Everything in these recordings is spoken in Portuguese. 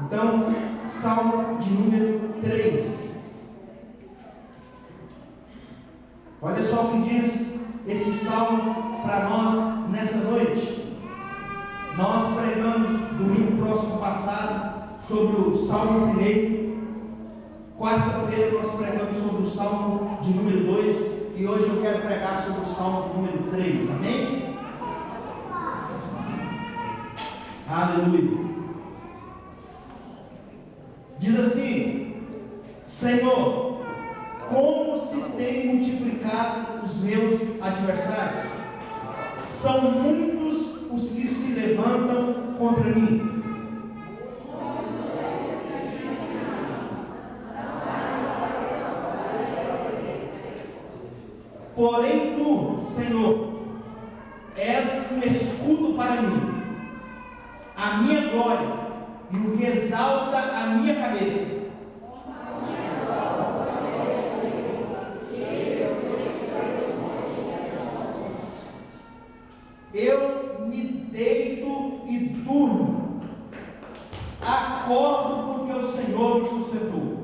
Então, Salmo de número 3. Olha só o que diz esse salmo para nós nessa noite. Nós pregamos domingo próximo passado sobre o Salmo 1. Quarta-feira nós pregamos sobre o Salmo de número 2. E hoje eu quero pregar sobre o Salmo de número 3. Amém? Aleluia. Diz assim: Senhor, como se tem multiplicado os meus adversários. São muitos os que se levantam contra mim. Porém tu, Senhor, és um escudo para mim, a minha glória e o que exalta a minha cabeça. Eu me deito e durmo, acordo porque o Senhor me sustentou.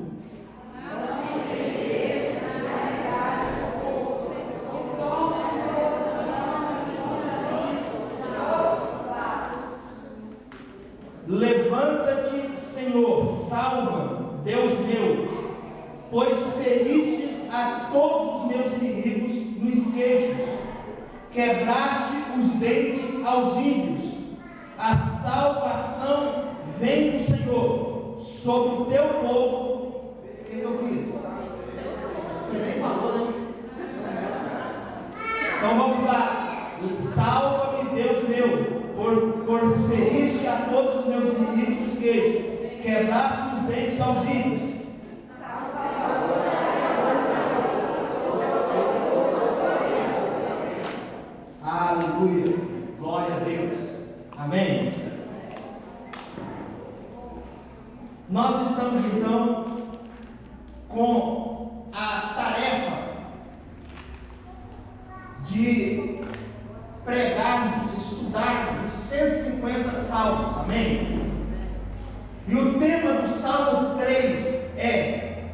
Levanta-te, Senhor, salva, Deus meu, pois feristes a todos os meus inimigos nos queixos, quebraste os dentes aos ímpios. A salvação vem do Senhor sobre o teu povo. O que eu fiz? Você nem falou, né? Então vamos lá. Salva-me, Deus meu, por feriste a todos os meus inimigos nos queixos, quebraste os dentes aos ímpios. Aleluia, glória a Deus, amém. Nós estamos então com a tarefa de pregarmos, estudarmos os 150 salmos, amém? E o tema do Salmo 3 é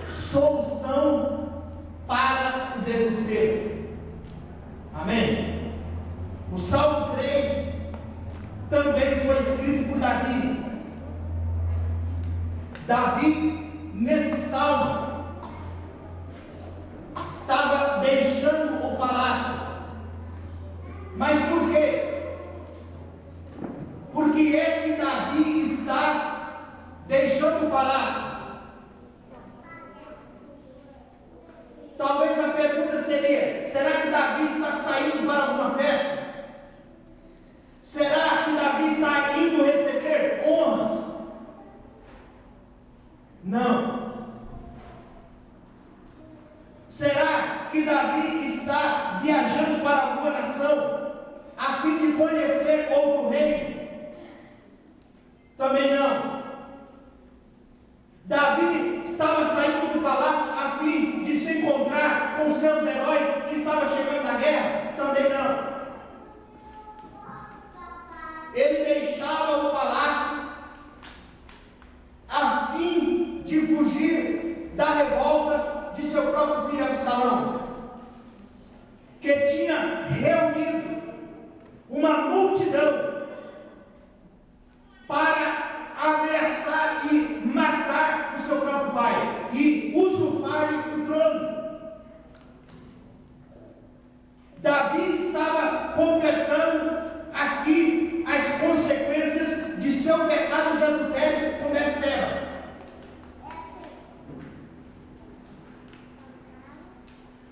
solução para o desespero, amém? O Salmo 3 também foi escrito por Davi. Davi, nesse salmo, estava deixando o palácio. Mas por quê? Por que é que Davi está deixando o palácio? Talvez a pergunta seria: será que Davi está saindo para alguma festa? Será que Davi está indo receber honras? Não. Será que Davi está viajando para alguma nação a fim de conhecer outro reino? Também não. Davi estava saindo do palácio a fim de se encontrar com seus heróis que estavam chegando da guerra? Também não. Ele deixava o palácio a fim de fugir da revolta de seu próprio filho Absalão, que tinha reunido uma multidão para ameaçar e matar o seu próprio pai e usurpar-lhe o trono. Davi estava completando aqui as consequências de seu pecado de adultério com Betseba.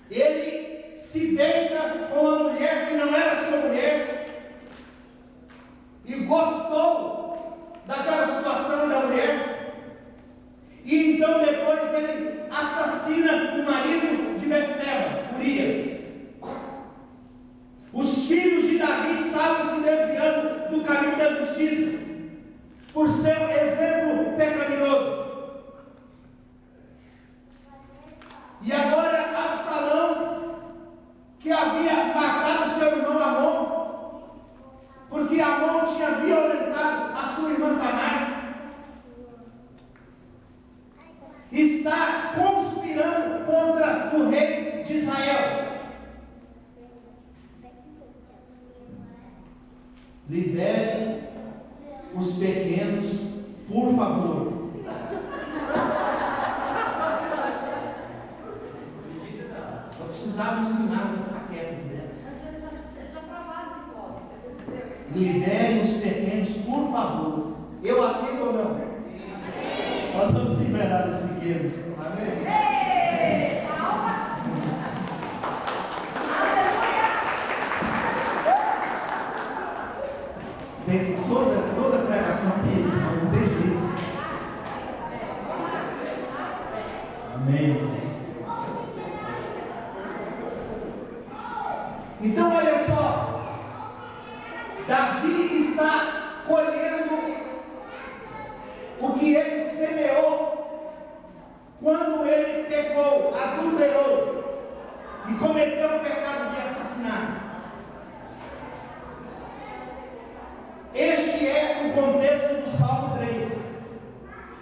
Ele se deita com a mulher que não era sua mulher e gostou daquela situação da mulher, e então depois ele assassina o marido de Betseba, Urias. Os filhos de Davi estavam se desviando do caminho da justiça por seu exemplo pecaminoso. E agora Absalão, que havia matado seu irmão Amon, porque Amon tinha violentado a sua irmã Tamar, Libere os pequenos, por favor. Eu precisava ensinar a ficar quieto, né? Mas eles já provaram de volta, você percebeu? Libere os pequenos, por favor. Eu atendo ou não? Sim. Nós vamos liberar os pequenos. Amém? Ei, calma. Tem toda pregação tem isso, mas não tem jeito. Amém. Então olha só, Davi está colhendo o que ele semeou quando ele pecou, adulterou e cometeu o pecado de assassinato. Este é o contexto do Salmo 3.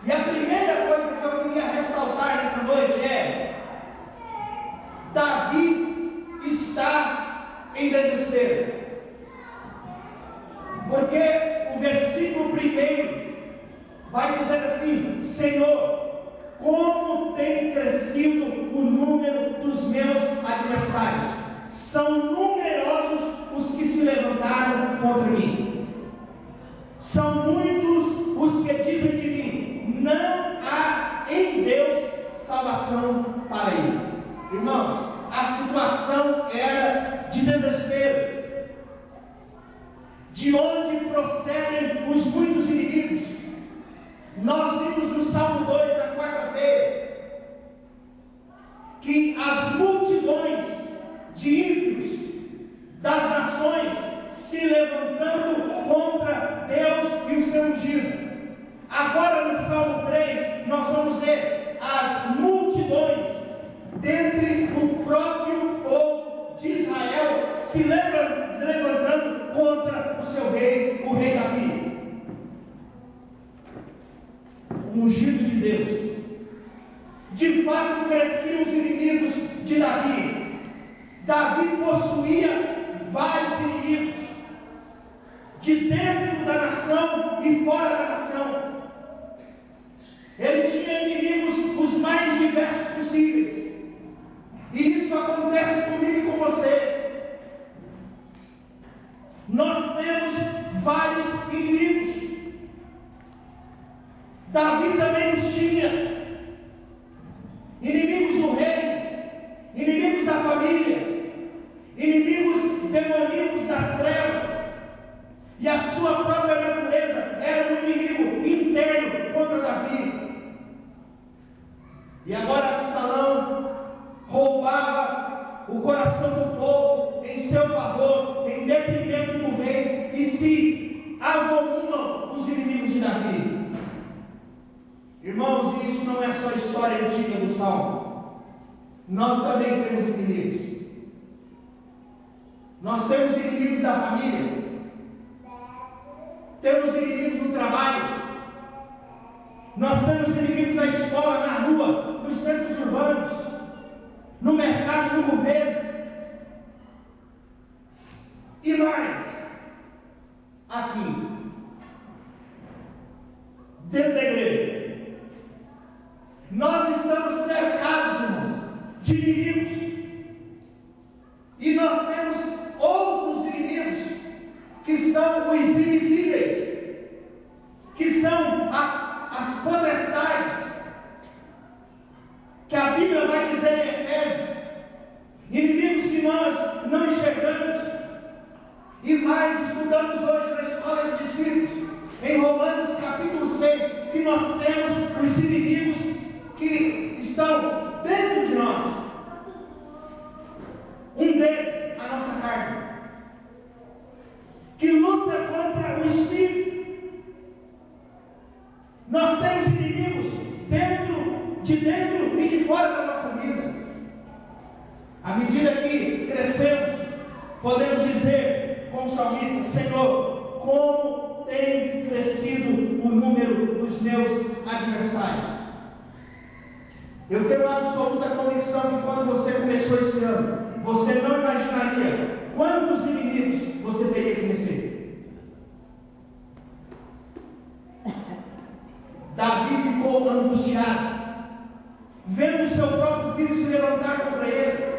E a primeira coisa que eu queria ressaltar nessa noite é: Davi está em desespero. Porque o versículo 1 vai dizer assim: Senhor, como tem crescido o número dos meus adversários. São numerosos os que se levantaram contra mim. São muitos os que dizem de mim: não há em Deus salvação para ele. Irmãos, a situação era de desespero. De onde procedem os muitos inimigos? Nós vimos no Salmo 2 na quarta-feira que as multidões de ímpios das nações se levantando contra Deus e o seu ungido. Agora no Salmo 3 nós vamos ver as multidões dentre o próprio povo de Israel se levantando contra o seu rei, o rei Davi, o ungido de Deus. De fato cresciam os inimigos de Davi. Davi possuía vários inimigos, de dentro da nação e fora da nação. Ele tinha inimigos os mais diversos possíveis. E isso acontece comigo e com você. Nós temos vários inimigos. Davi também os tinha. Inimigos do reino, inimigos da família, inimigos demoníacos das trevas. E a sua própria natureza era um inimigo interno contra Davi. E agora Absalão roubava o coração do povo em seu favor, em detrimento do rei, e se abominam os inimigos de Davi. Irmãos, isso não é só história antiga do Salmo. Nós também temos inimigos. Nós temos inimigos da família. Temos inimigos no trabalho. Nós temos inimigos na escola, na rua, nos centros urbanos, no mercado, no governo. E mais, aqui, dentro da igreja. Nós estamos cercados, irmãos, de inimigos. E nós temos outros inimigos que são os invisíveis, que são as potestades, que a Bíblia vai dizer em Efésios, inimigos que nós não enxergamos. E mais estudamos hoje na escola de discípulos, em Romanos capítulo 6, que nós temos os inimigos que estão dentro de nós. Um deles, a nossa carne, que luta contra o espírito. Nós temos inimigos de dentro e de fora da nossa vida. À medida que crescemos, podemos dizer com o salmista: Senhor, como tem crescido o número dos meus adversários. Eu tenho absoluta convicção que quando você começou esse ano, você não imaginaria quantos inimigos você teria que vencer. ficou angustiado, vendo o seu próprio filho se levantar contra ele.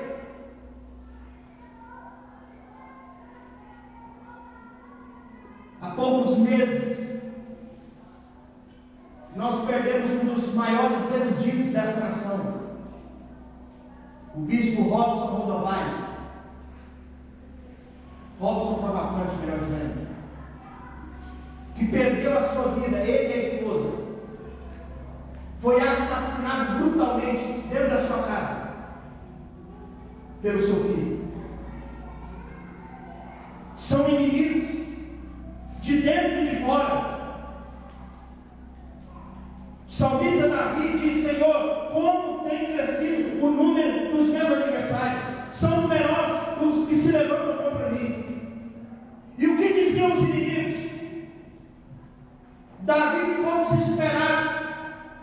Há poucos meses, nós perdemos um dos maiores eruditos dessa nação, o bispo Robson Rodovalho. Robson Cavalcante, melhor dizendo, que perdeu a sua vida, ele e a esposa. Foi assassinado brutalmente dentro da sua casa pelo seu filho. São inimigos de dentro e de fora. O salmista Davi diz: Senhor, como tem crescido o número dos meus adversários, são numerosos os que se levantam contra mim. E o que diziam os inimigos? Davi ficou desesperado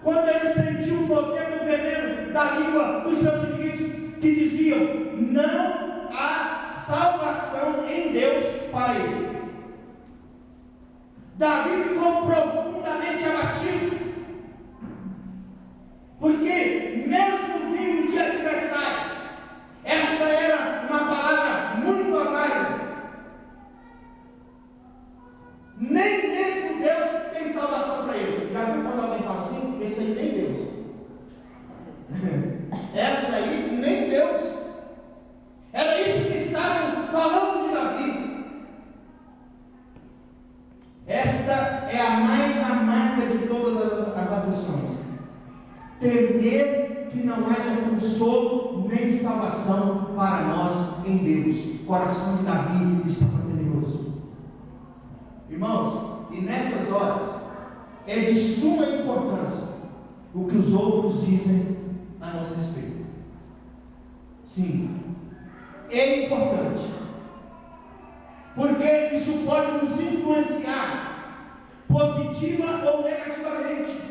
quando ele sentiu o poder do veneno da língua dos seus inimigos, que diziam: não há salvação em Deus para ele. Davi ficou profundamente abatido, porque mesmo vindo de adversários, esta era uma palavra muito amarga. Nem mesmo Deus tem salvação para ele. Já viu quando alguém fala assim? Esse aí nem Deus. Essa aí nem Deus. Era isso que estavam falando de Davi. Esta é a mais amarga de todas as aflições. Temer que não haja consolo nem salvação para nós em Deus. O coração de Davi estava temeroso. Irmãos, e nessas horas é de suma importância o que os outros dizem a nosso respeito. Sim, é importante, porque isso pode nos influenciar positiva ou negativamente.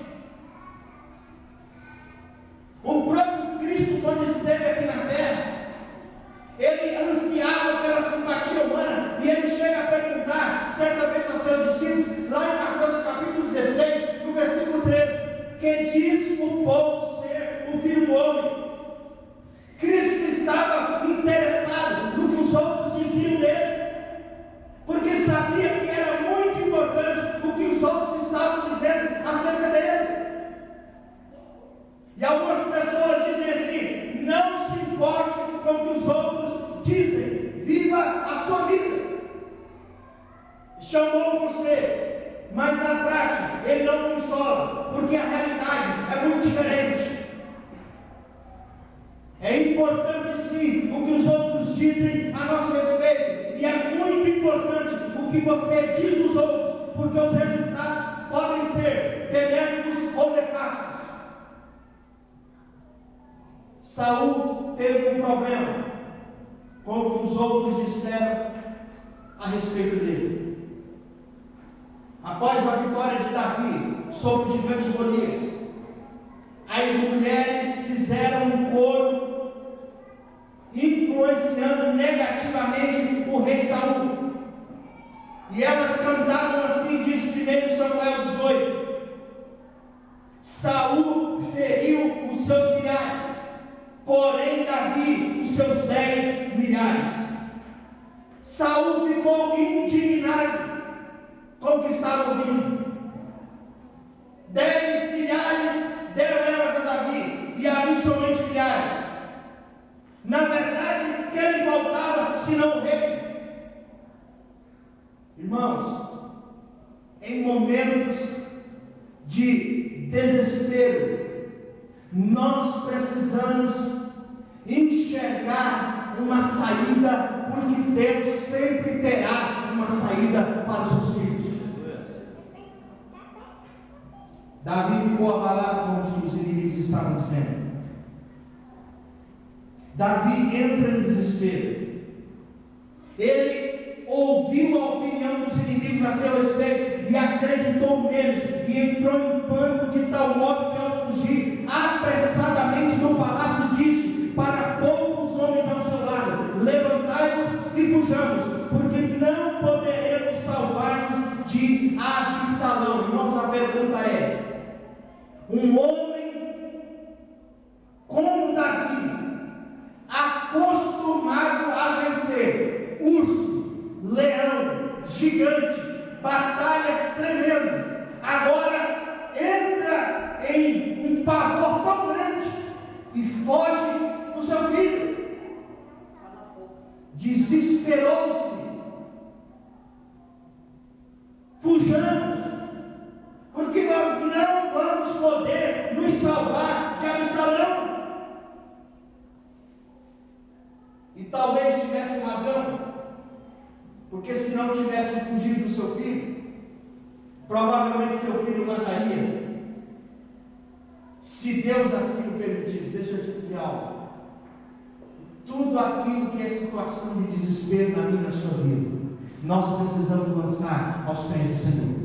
O próprio Cristo, quando esteve aqui na terra, ele ansiava pela simpatia humana, e ele chega a perguntar certa vez aos seus discípulos, lá em Mateus capítulo 16, no versículo 13: que diz o povo ser o Filho do Homem? Cristo estava interessado no que os outros diziam dele, porque sabia que era muito importante o que os outros estavam dizendo acerca dele. E algumas pessoas dizem assim: não se importe com o que os outros dizem, viva a sua vida. Chamou você, mas na prática ele não consola, porque a realidade é muito diferente. É importante sim o que os outros dizem a nosso respeito, e é muito importante o que você diz dos outros, porque os resultados podem ser benéficos ou nefastos. Saul teve um problema com o que os outros disseram a respeito dele. Após a vitória de Davi sobre o gigante Golias, as mulheres fizeram um coro influenciando negativamente o rei Saul. E elas cantavam assim, diz 1 Samuel 18: Saul feriu os seus milhares, porém Davi os seus 10 milhares. Saul ficou indignado com o que estava ouvindo. 10 milhares deram elas a Davi, e a mim somente milhares. Na verdade, quem faltava senão o rei? Irmãos, em momentos de desespero, nós precisamos enxergar uma saída, porque Deus sempre terá uma saída para os seus filhos. Davi ficou abalado com o que os inimigos estavam dizendo. Davi entra em desespero. Ele ouviu a opinião dos inimigos a seu respeito e acreditou neles, e entrou em pânico de tal modo que, ao fugir apressadamente do palácio, disse para poucos homens ao seu lado: levantai-vos e fujamos, porque não poderemos salvar-nos de Absalão. Irmãos, a pergunta é: Um homem como Davi, acostumado a vencer urso, leão, gigante, batalhas tremendas, agora entra em um pavor tão grande e foge do seu filho. Desesperou-se. Fujamos, porque nós não vamos poder nos salvar de Absalão. E talvez tivesse razão, porque se não tivesse fugido do seu filho, provavelmente seu filho mataria. Se Deus assim o permitisse. Deixa eu te dizer algo. Tudo aquilo que é situação de desespero na minha e na sua vida, nós precisamos lançar aos pés do Senhor.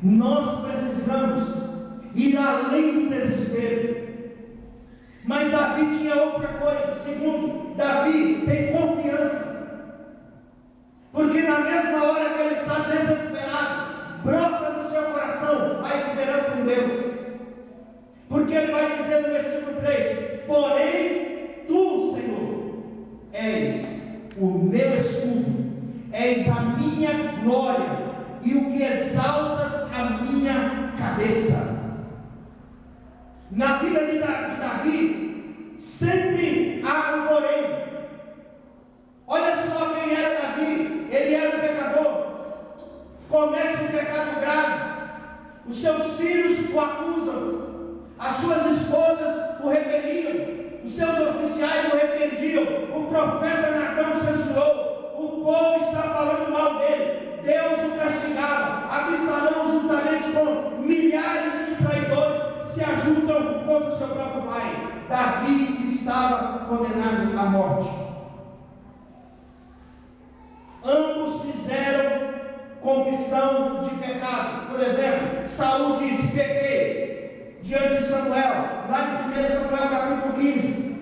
Nós precisamos ir além do desespero. Mas Davi tinha outra coisa. Segundo, Davi tem confiança, porque na mesma hora que ele está desesperado, brota no seu coração a esperança em Deus. Porque ele vai dizer no versículo 3: porém tu, Senhor, és o meu escudo, és a minha glória e o que exaltas a minha cabeça. Na vida de Davi, sempre há um porém. Olha só quem era Davi. Ele era um pecador, comete um pecado grave, os seus filhos o acusam, as suas esposas o repeliam, os seus oficiais o repreendiam, o profeta Natã censurou, o povo está falando mal dele, Deus o castigava. Absalão, juntamente com milhares de traidores, se ajuntam contra o seu próprio pai. Davi estava condenado à morte. Ambos fizeram confissão de pecado. Por exemplo, Saul disse: pequei diante de Samuel, lá em 1 Samuel capítulo 15.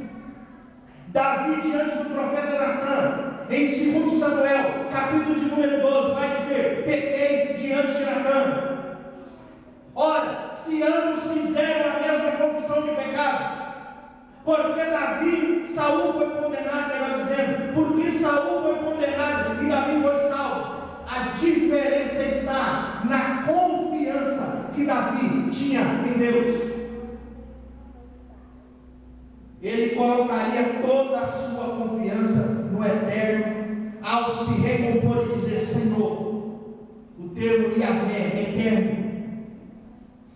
Davi diante do profeta Natã, em 2 Samuel capítulo de número 12, vai dizer: pequei diante de Natã. Ora, se ambos fizeram a mesma confissão de pecado, porque Saul foi condenado, melhor dizendo, porque Saul foi condenado e Davi foi salvo. A diferença está na confiança que Davi tinha em Deus. Ele colocaria toda a sua confiança no Eterno ao se recompor e dizer: Senhor, o termo Yahvé é eterno,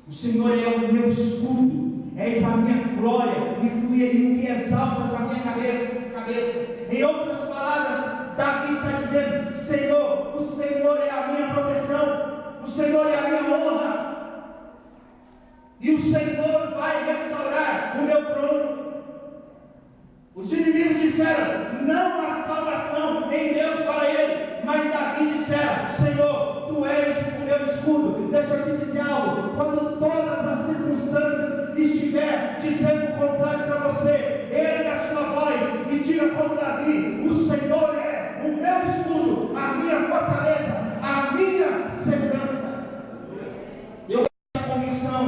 o Senhor é o meu escudo, és a minha glória e o que exaltas a minha cabeça. Em outras palavras, Davi está dizendo: Senhor, o Senhor é a minha proteção, o Senhor é a minha honra, e o Senhor vai restaurar o meu trono. Os inimigos disseram: não há salvação em Deus para ele. Mas Davi disseram: Senhor, tu és o meu escudo. Deixa eu te dizer algo: quando todas as circunstâncias estiver dizendo o contrário para você, erga a sua voz e diga como Davi: o Senhor é o meu escudo, a minha fortaleza, a minha segurança. Eu tenho a convicção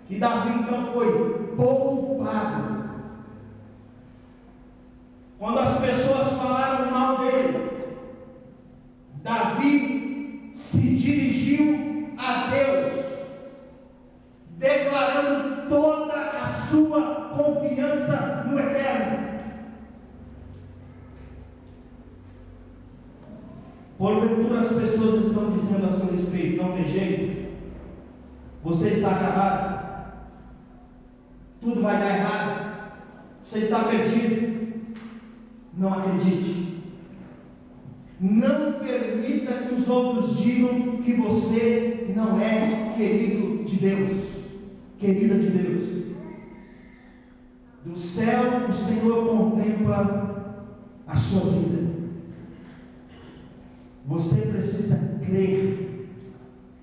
que Davi então foi poupado. Quando as pessoas falaram mal dele, Davi se dirigiu a Deus, declarando toda a sua confiança no Eterno. Porventura as pessoas estão dizendo a seu respeito: não tem jeito, você está acabado, tudo vai dar errado, você está perdido. Não acredite. Não permita que os outros digam que você não é querido de Deus, querida de Deus. Do céu o Senhor contempla a sua vida. Você precisa crer.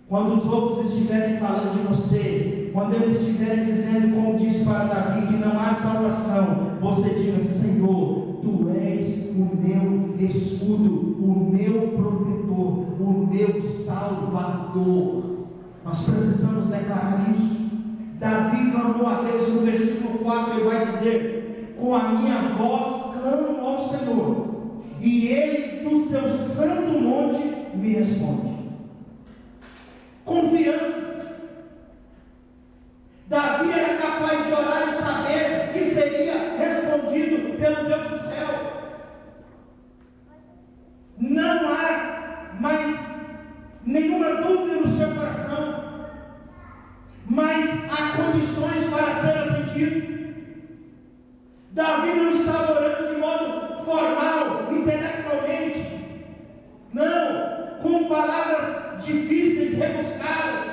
Quando os outros estiverem falando de você, quando eles estiverem dizendo, como diz para Davi, que não há salvação, você diga: Senhor, tu és o meu escudo, o meu protetor, o meu salvador. Nós precisamos declarar isso. Davi clamou a Deus, no versículo 4 ele vai dizer: com a minha voz clamo ao Senhor, e Ele do seu santo monte me responde. Confiança. Davi era capaz de orar e saber que seria respondido pelo Deus do céu. Não há mais nenhuma dúvida no seu coração, mas há condições para ser atendido. Davi não estava orando de modo formal, intelectualmente, não, com palavras difíceis, rebuscadas.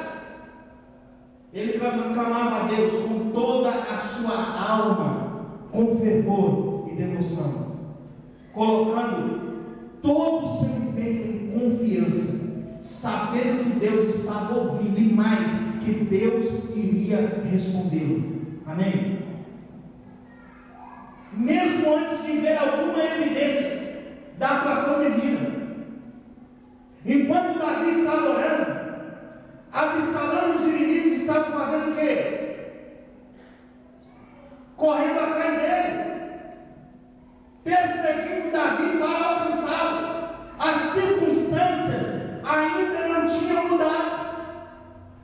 Ele clamava a Deus com toda a sua alma, com fervor e devoção, colocando todo o seu empenho em confiança, sabendo que Deus estava ouvindo e mais, que Deus iria respondê-lo. Amém? Mesmo antes de ver alguma evidência da atuação divina, enquanto Davi estava orando, Absalão e os inimigos estavam fazendo o quê? Correndo atrás dele, perseguindo Davi para alcançá-lo. As circunstâncias ainda não tinham mudado,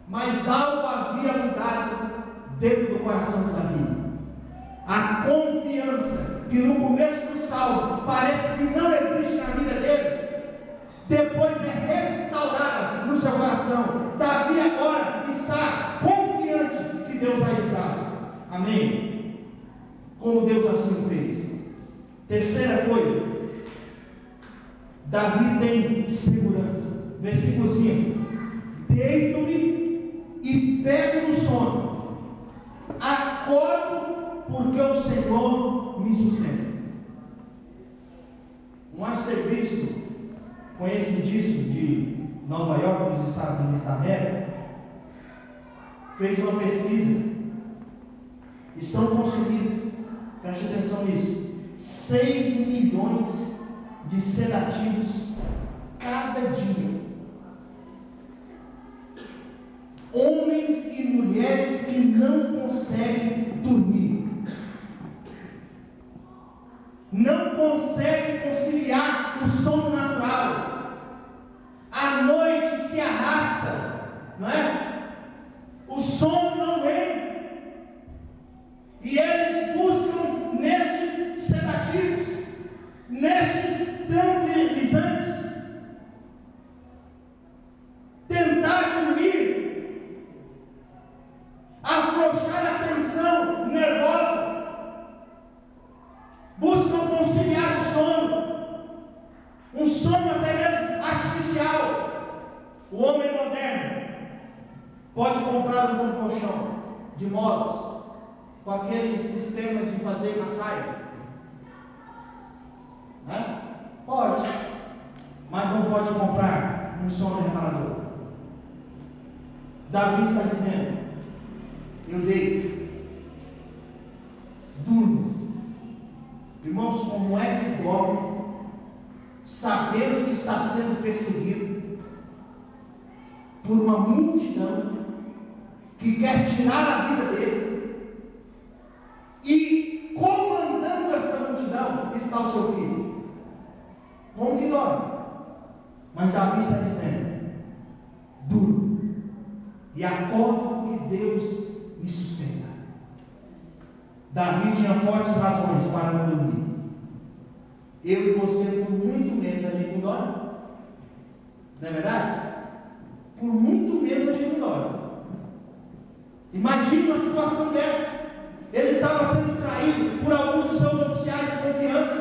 mas algo havia mudado dentro do coração de Davi. A confiança que no começo do salmo parece que não existe na vida dele, depois é restaurada no seu coração. Davi agora está confiante que Deus vai livrar. Amém? Como Deus assim fez. Terceira coisa, Davi tem segurança. Versículo 5: deito-me e pego no sono, acordo porque o Senhor me sustenta. Um arcebispo conhecidíssimo de Nova York, nos Estados Unidos da América, fez uma pesquisa e são consumidos, preste atenção nisso, 6 milhões de sedativos cada dia. Homens e mulheres que não conseguem dormir, não conseguem conciliar o sono natural. A noite se arrasta, não é? O sono não vem. E eles buscam nestes sedativos, nestes tranquilizantes, tentar dormir, afrouxar a tensão nervosa, buscam conciliar o sono, um sono até mesmo artificial. O homem moderno pode comprar um bom colchão de móveis com aquele sistema de fazer massagem, né? Pode, mas não pode comprar um sono reparador. Davi está dizendo: eu deito, durmo. Irmãos, como é que dorme sabendo que está sendo perseguido por uma multidão que quer tirar a vida dele, e comandando essa multidão está o seu filho? Como que dorme? Mas Davi está dizendo: durmo e acordo porque Deus me sustenta. Davi tinha fortes razões para não dormir. Eu e você, por muito menos, a gente não dorme. Não é verdade? Por muito menos a gente não dorme. Imagine uma situação dessa. Ele estava sendo traído por alguns dos seus oficiais de confiança,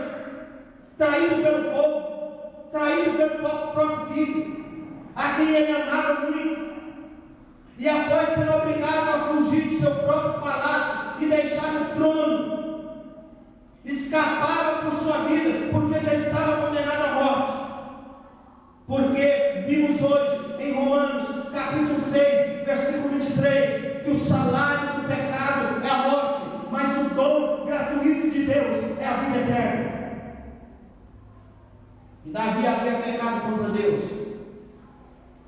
traído pelo povo, traído pelo próprio filho, a quem ele amava muito. E após ser obrigado a fugir de seu próprio palácio e deixar o trono, escapava por sua vida, porque já estava condenado à morte. Porque vimos hoje em Romanos capítulo 6, versículo 23, que o salário do pecado é a morte, mas o dom gratuito de Deus é a vida eterna. E Davi havia pecado contra Deus.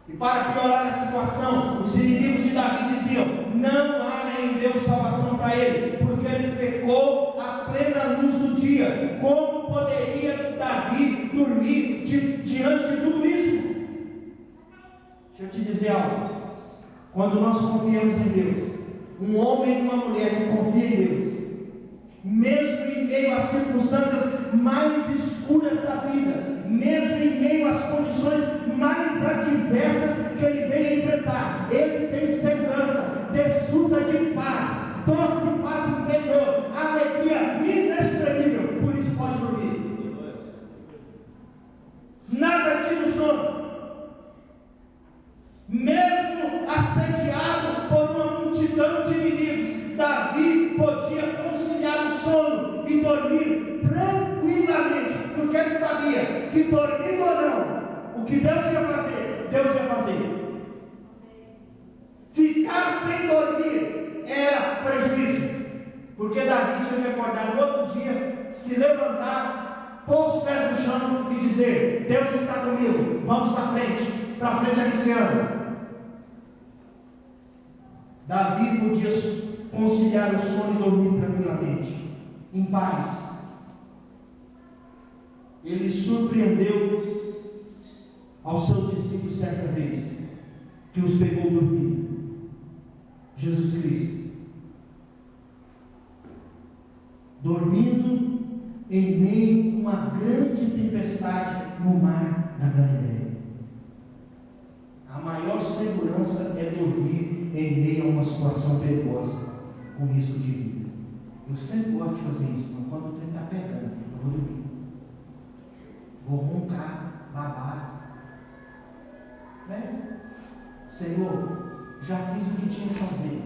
E para piorar a situação, os inimigos de Davi diziam: não há em deu salvação para ele? Porque ele pecou à plena luz do dia. Como poderia Davi dormir diante de tudo isso? Deixa eu te dizer algo. Quando nós confiamos em Deus, um homem e uma mulher que confia em Deus, mesmo em meio às circunstâncias mais escuras da vida, mesmo em meio às condições mais adversas que ele vem enfrentar, ele tem segurança, desfruta de paz, doce paz interior, alegria inexprimível. Por isso pode dormir. Nada tira o sono. Mesmo assediado por uma multidão de inimigos, Davi podia conciliar o sono e dormir tranquilamente, porque ele sabia que, dormindo ou não, o que Deus ia fazer, Deus ia fazer. Ficar sem dormir era prejuízo, porque Davi tinha que acordar no outro dia, se levantar, pôr os pés no chão e dizer: Deus está comigo, vamos para frente esse ano. Davi podia conciliar o sono e dormir tranquilamente, em paz. Ele surpreendeu aos seus discípulos certa vez, que os pegou dormindo. Jesus Cristo, dormindo em meio a uma grande tempestade no mar da Galileia. A maior segurança é dormir em meio a uma situação perigosa, com risco de vida. Eu sempre gosto de fazer isso, mas quando o trem está pegando, eu vou dormir. Vou roncar, babar. Senhor, já fiz o que tinha que fazer.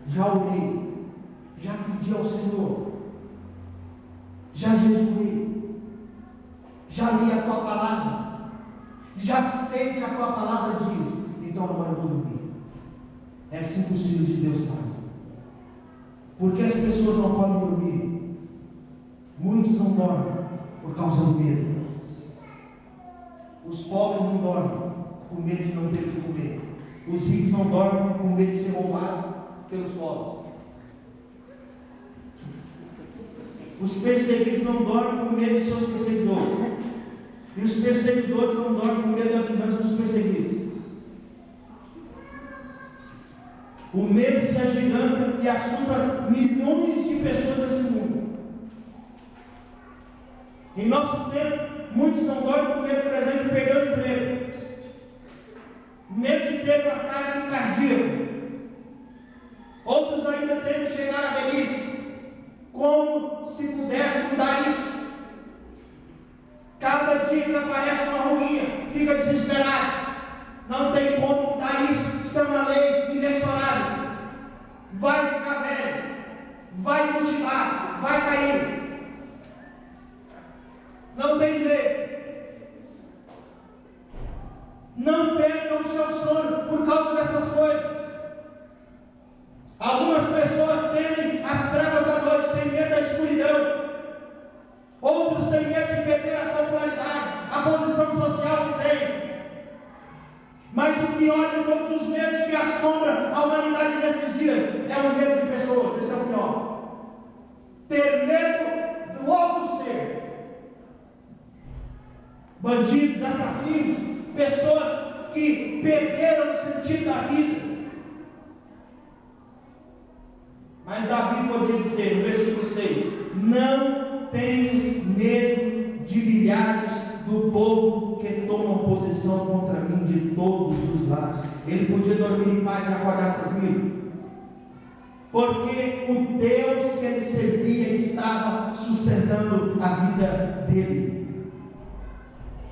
Já orei. Já pedi ao Senhor. Já jejuei. Já li a tua palavra. Já sei que a tua palavra diz. Então agora eu vou dormir. É assim que os filhos de Deus fazem. Porque as pessoas não podem dormir. Muitos não dormem por causa do medo. Os pobres não dormem com medo de não ter o que comer. Os ricos não dormem com medo de ser roubados pelos pobres. Os perseguidos não dormem com medo de seus perseguidores. E os perseguidores não dormem com medo da vingança dos perseguidos. O medo se agiganta e assusta milhões de pessoas nesse mundo. Em nosso tempo, muitos não dormem com medo, por exemplo, de perder o emprego. Medo de ter um ataque cardíaco. Outros ainda temem chegar à velhice, como se pudesse mudar isso. Cada dia que aparece uma ruinha, fica desesperado. Não tem como mudar isso. Isso é uma lei inexorável. Vai ficar velho, vai cochilar, vai cair. Não tem jeito. Não percam o seu sono por causa dessas coisas. Algumas pessoas temem as trevas da noite, têm medo da escuridão. Outros têm medo de perder a popularidade, a posição social que tem. Mas o pior de todos os medos que assombra a humanidade nesses dias é o medo de pessoas. Esse é o pior. Ter medo do outro ser. Bandidos, assassinos, pessoas que perderam o sentido da vida. Mas Davi podia dizer no versículo 6: não tenho medo de milhares do povo que tomam posição contra mim de todos os lados. Ele podia dormir em paz e acordar tranquilo, porque o Deus que ele servia estava sustentando a vida dele.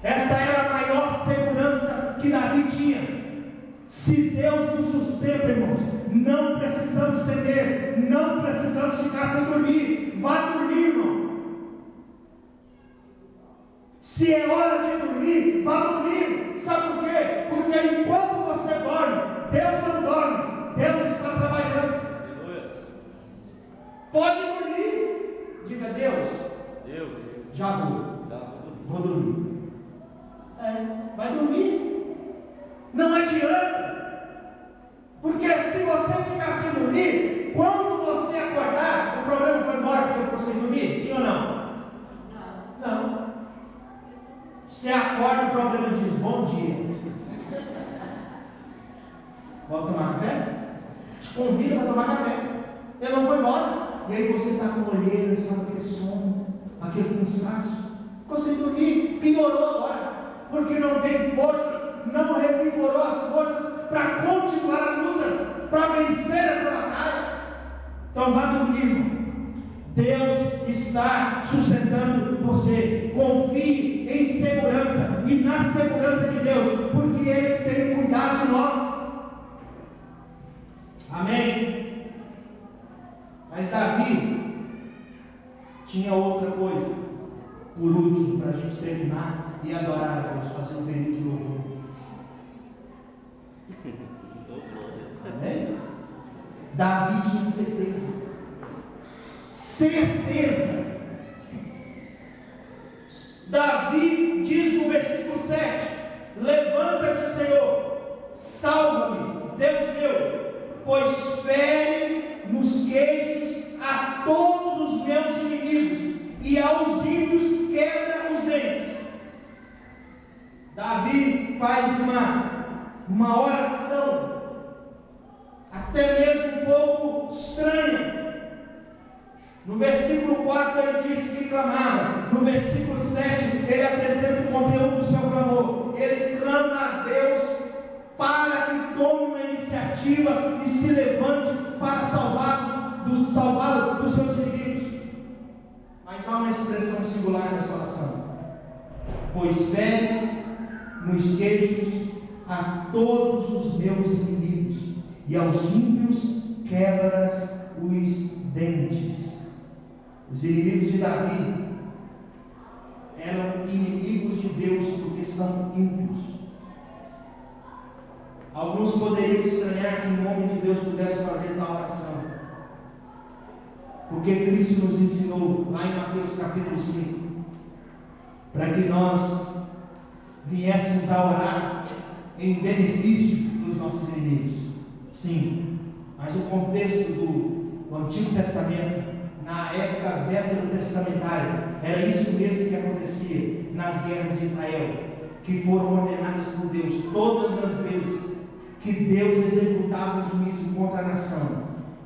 Esta era a maior segurança que Davi tinha. Se Deus nos sustenta, irmãos, não precisamos temer, não precisamos ficar sem dormir. Vá dormir, irmão. Se é hora de dormir, vá dormir. Sabe por quê? Porque enquanto você dorme, Deus não dorme, Deus está trabalhando. Pode dormir. Diga: Deus, já vou dormir. Vai dormir. Não adianta. Porque se você ficar sem dormir, o problema diz? Bom dia. Vamos tomar café? Te convida para tomar café. Ele não foi embora. E aí você está com olheiras, com aquele sono, aquele cansaço. Ficou sem dormir, piorou agora. Porque não tem forças, não revigorou as forças para continuar a luta, para vencer essa batalha. Então vá dormir, irmão. Deus está sustentando você. Confie em segurança e na segurança de Deus, porque Ele tem cuidado de nós. Amém? Mas Davi tinha outra coisa, por último, para a gente terminar e adorar a Deus, fazer um período de louvor. Amém? Davi tinha certeza. Davi diz no versículo 7: levanta-te, Senhor, salva-me, Deus meu, pois fere nos queixos a todos os meus inimigos, e aos ímpios quebra os dentes. Davi faz uma oração, até mesmo um pouco estranha. No versículo 4 ele disse que clamava. No versículo 7 ele apresenta o conteúdo do seu clamor. Ele clama a Deus para que tome uma iniciativa e se levante para salvá-lo dos seus inimigos. Mas há uma expressão singular nessa oração: pois feres nos queixos a todos os meus inimigos, e aos ímpios quebras os dentes. Os inimigos de Davi eram inimigos de Deus porque são ímpios. Alguns poderiam estranhar que um homem de Deus pudesse fazer tal oração, porque Cristo nos ensinou lá em Mateus capítulo 5 para que nós viéssemos a orar em benefício dos nossos inimigos. Sim, mas o contexto do Antigo Testamento, na época veterotestamentária, era isso mesmo que acontecia nas guerras de Israel, que foram ordenadas por Deus. Todas as vezes que Deus executava um juízo contra a nação,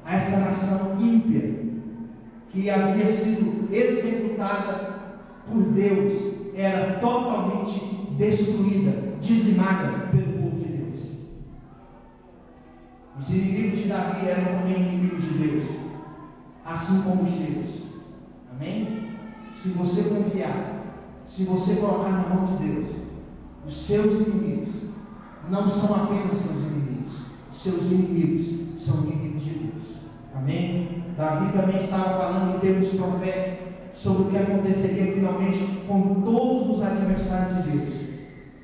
essa nação ímpia que havia sido executada por Deus era totalmente destruída, dizimada pelo povo de Deus. Os inimigos de Davi eram também inimigos de Deus, assim como os seus. Amém? Se você confiar, se você colocar na mão de Deus, os seus inimigos não são apenas seus inimigos, seus inimigos são inimigos de Deus. Amém? Davi também estava falando em termos proféticos sobre o que aconteceria finalmente com todos os adversários de Deus.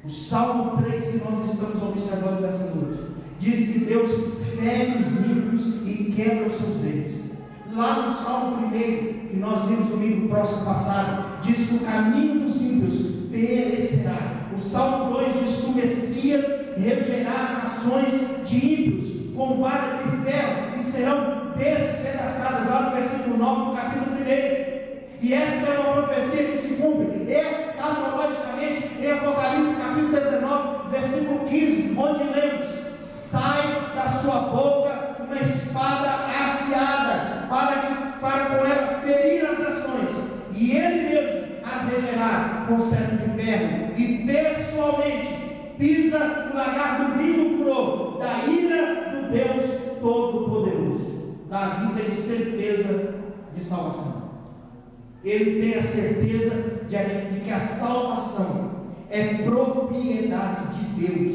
O Salmo 3 que nós estamos observando nessa noite diz que Deus fere os ímpios e quebra os seus dentes. Lá no Salmo 1, que nós vimos domingo próximo passado, diz que o caminho dos ímpios perecerá. O Salmo 2 diz que o Messias regerá as nações de ímpios com vara de ferro e serão despedaçadas, lá no versículo 9 do capítulo 1. E essa é uma profecia que se cumpre escatologicamente em Apocalipse capítulo 19, versículo 15, onde lemos: sai da sua boca uma espada afiada, para com ela ferir as nações, e ele mesmo as regerá com cetro de ferro, e pessoalmente pisa no lagar do vinho furor da ira do Deus Todo-Poderoso. Davi tem certeza de salvação. Ele tem a certeza de que a salvação é propriedade de Deus,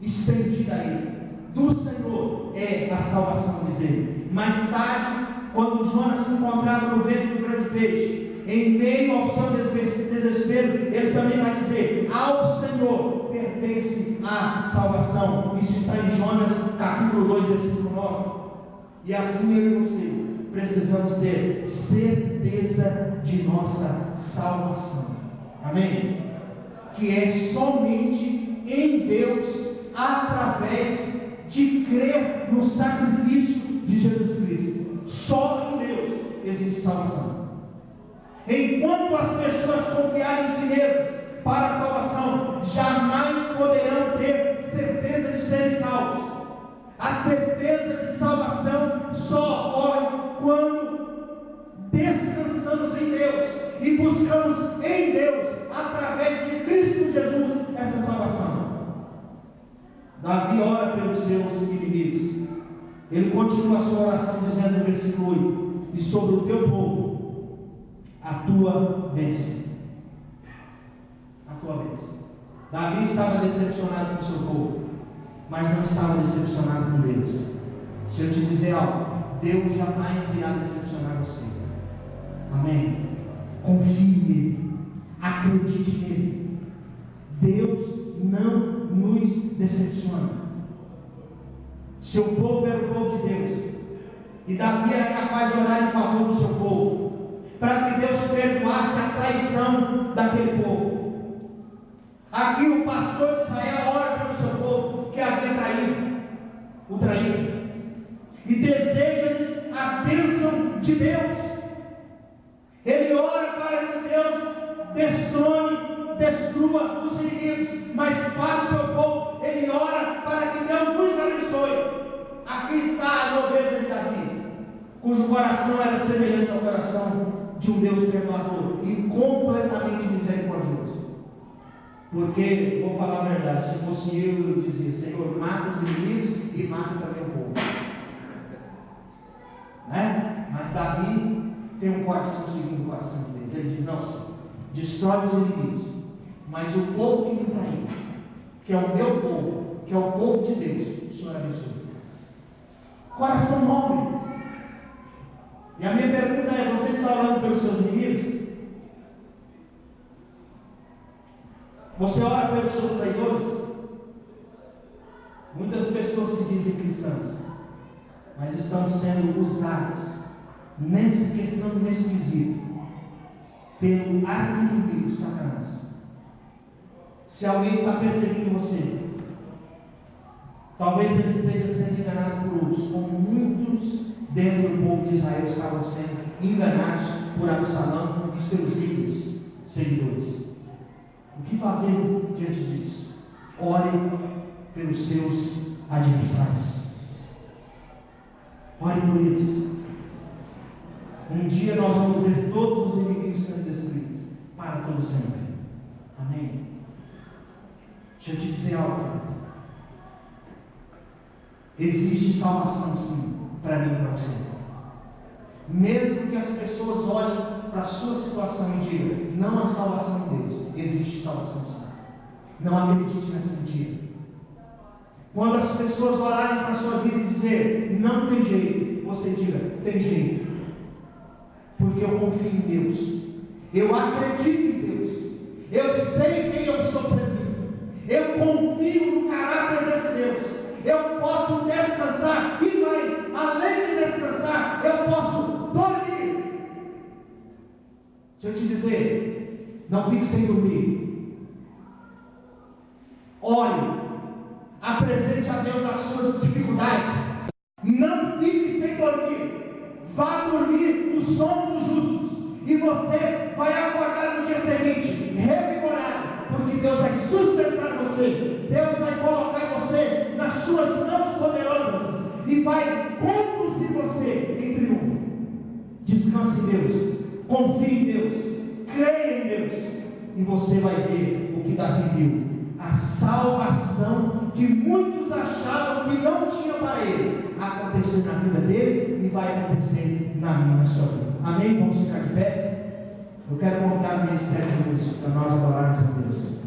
estendida a ele. Do Senhor é a salvação, diz ele. Mais tarde, quando Jonas se encontrava no ventre do grande peixe, em meio ao seu desespero, ele também vai dizer: ao Senhor pertence a salvação. Isso está em Jonas capítulo 2, versículo 9. E assim eu e você precisamos ter certeza de nossa salvação. Amém? Que é somente em Deus, através de crer no sacrifício de Jesus Cristo. Só em Deus existe salvação. Enquanto as pessoas confiarem em si mesmas, para a salvação jamais poderão ter certeza de serem salvos. A certeza de salvação só ocorre quando descansamos em Deus e buscamos em Deus, através de Cristo Jesus, essa salvação. Davi ora pelos seus inimigos. Ele continua a sua oração dizendo no versículo 8: e sobre o teu povo, a tua bênção. A tua bênção. Davi estava decepcionado com o seu povo, mas não estava decepcionado com Deus. Se eu te dizer algo, Deus jamais irá decepcionar você. Amém? Confie nele, acredite nele. Deus não nos decepciona. Seu povo era o povo de Deus, e Davi era capaz de orar em favor do seu povo, para que Deus perdoasse a traição daquele povo. Aqui o pastor de Israel ora pelo seu povo que havia o traído, e deseja-lhes a bênção de Deus. Ele ora para que Deus destrua os inimigos, mas para o seu povo ele ora para que Deus os abençoe. Aqui está a nobreza de Davi, cujo coração era semelhante ao coração de um Deus perdoador e completamente misericordioso. Porque, vou falar a verdade, se fosse eu dizia: Senhor, mata os inimigos e mata também o povo, né? Mas Davi tem um coração segundo o coração de Deus. Ele diz: não, Senhor, destrói os inimigos, mas o povo que me traiu, que é o meu povo, que é o povo de Deus, o Senhor abençoe. Coração nobre. E a minha pergunta é: você está orando pelos seus inimigos? Você ora pelos seus traidores? Muitas pessoas se dizem cristãs, mas estão sendo usadas nesse quesito pelo arqui-inimigo Satanás. Se alguém está perseguindo você, talvez ele esteja sendo enganado por outros, como muitos dentro do povo de Israel estavam sendo enganados por Absalão e seus líderes, seguidores. O que fazer diante disso? Ore pelos seus adversários. Ore por eles. Um dia nós vamos ver todos os inimigos sendo destruídos para todo sempre. Amém? Deixa eu te dizer algo. Existe salvação, sim, para mim e para você. Mesmo que as pessoas olhem para a sua situação e digam: não há salvação em Deus, existe salvação, sim. Não acredite nessa mentira. Quando as pessoas olharem para a sua vida e dizer: não tem jeito, você diga: tem jeito, porque eu confio em Deus, eu acredito em Deus, eu sei quem eu estou servindo, eu confio no caráter desse Deus, eu posso descansar, e mais, além de descansar, eu posso dormir. Deixa eu te dizer, não fique sem dormir. Ore, apresente a Deus as suas dificuldades, não fique sem dormir, vá dormir no sono dos justos, e você vai acordar no dia seguinte, revigorado, porque Deus vai sustentar você, Deus vai colocar você nas suas mãos poderosas, e vai conduzir você em triunfo. Descanse em Deus, confie em Deus, creia em Deus, e você vai ver o que Davi viu: a salvação que muitos achavam que não tinha para ele, acontecer na vida dele e vai acontecer na minha, na sua vida. Amém? Vamos ficar de pé? Eu quero convidar o ministério de Deus para nós adorarmos a Deus.